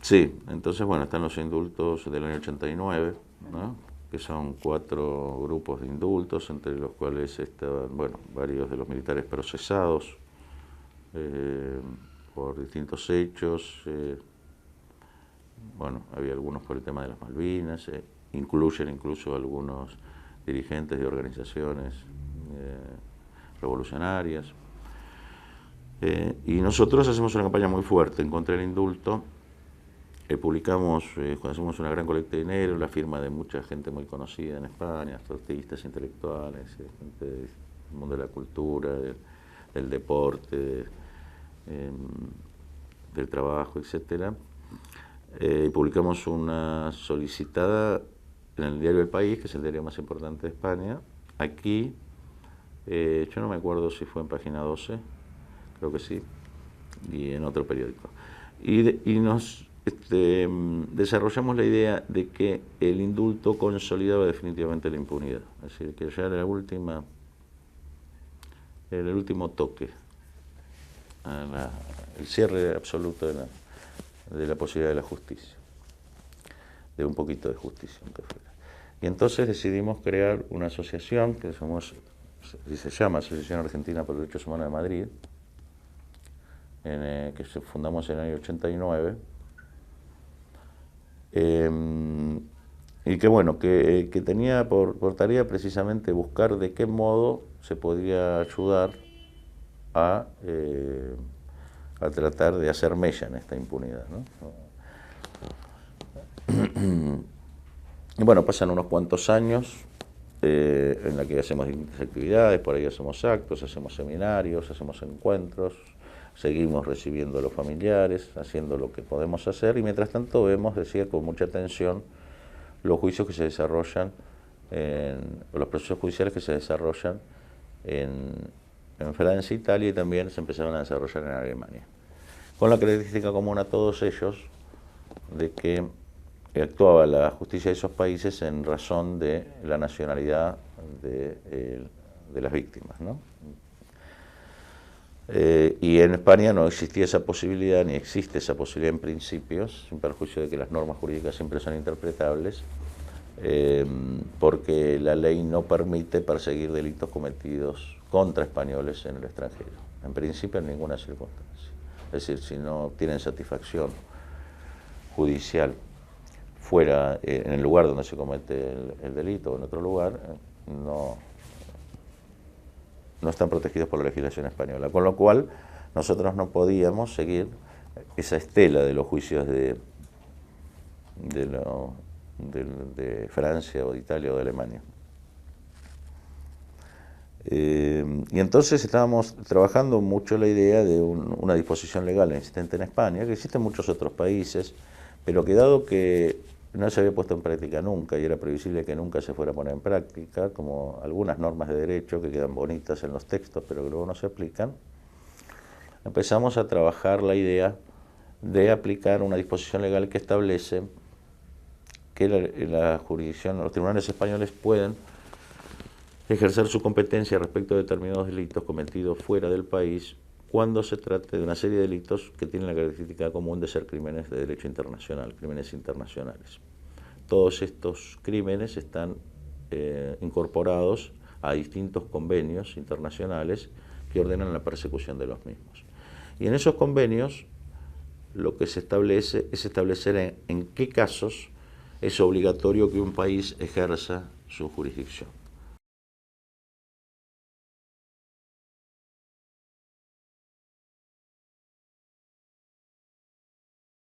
Sí, entonces, bueno, están los indultos del año 89, ¿no? Que son 4 grupos de indultos, entre los cuales estaban, bueno, varios de los militares procesados eh, por distintos hechos. Bueno, había algunos por el tema de las Malvinas, incluyen incluso algunos dirigentes de organizaciones revolucionarias. Y nosotros hacemos una campaña muy fuerte en contra del indulto. Publicamos, hacemos una gran colecta de dinero, la firma de mucha gente muy conocida en España, artistas, intelectuales, gente del mundo de la cultura, del deporte, del trabajo, etcétera. Publicamos una solicitada en el diario El País, que es el diario más importante de España. Aquí, yo no me acuerdo si fue en Página 12, creo que sí, y en otro periódico. Y nos desarrollamos la idea de que el indulto consolidaba definitivamente la impunidad, es decir, que ya era el último toque, el cierre absoluto de la posibilidad de la justicia, de un poquito de justicia, aunque fuera. Y entonces decidimos crear una asociación que se llama Asociación Argentina por los Derechos Humanos de Madrid, que fundamos en el año 89, y que bueno, que tenía por tarea precisamente buscar de qué modo se podía ayudar a tratar de hacer mella en esta impunidad, ¿no? Y bueno, pasan unos cuantos años en la que hacemos distintas actividades, por ahí hacemos actos, hacemos seminarios, hacemos encuentros, seguimos recibiendo a los familiares, haciendo lo que podemos hacer, y mientras tanto vemos, decía, con mucha atención los juicios que se desarrollan, los procesos judiciales que se desarrollan en Francia, Italia, y también se empezaron a desarrollar en Alemania, con la característica común a todos ellos de que actuaba la justicia de esos países en razón de la nacionalidad de las víctimas, ¿no? Y en España no existía esa posibilidad, ni existe esa posibilidad en principios, sin perjuicio de que las normas jurídicas siempre son interpretables, porque la ley no permite perseguir delitos cometidos contra españoles en el extranjero, en principio en ninguna circunstancia. Es decir, si no tienen satisfacción judicial fuera, en el lugar donde se comete el delito o en otro lugar, no están protegidos por la legislación española, con lo cual nosotros no podíamos seguir esa estela de los juicios de Francia o de Italia o de Alemania. Y entonces estábamos trabajando mucho la idea de una disposición legal existente en España, que existe en muchos otros países, pero que dado que no se había puesto en práctica nunca y era previsible que nunca se fuera a poner en práctica, como algunas normas de derecho que quedan bonitas en los textos pero que luego no se aplican, empezamos a trabajar la idea de aplicar una disposición legal que establece que la jurisdicción, los tribunales españoles pueden ejercer su competencia respecto de determinados delitos cometidos fuera del país cuando se trate de una serie de delitos que tienen la característica común de ser crímenes de derecho internacional, crímenes internacionales. Todos estos crímenes están incorporados a distintos convenios internacionales que ordenan la persecución de los mismos. Y en esos convenios lo que se establece es establecer en qué casos es obligatorio que un país ejerza su jurisdicción.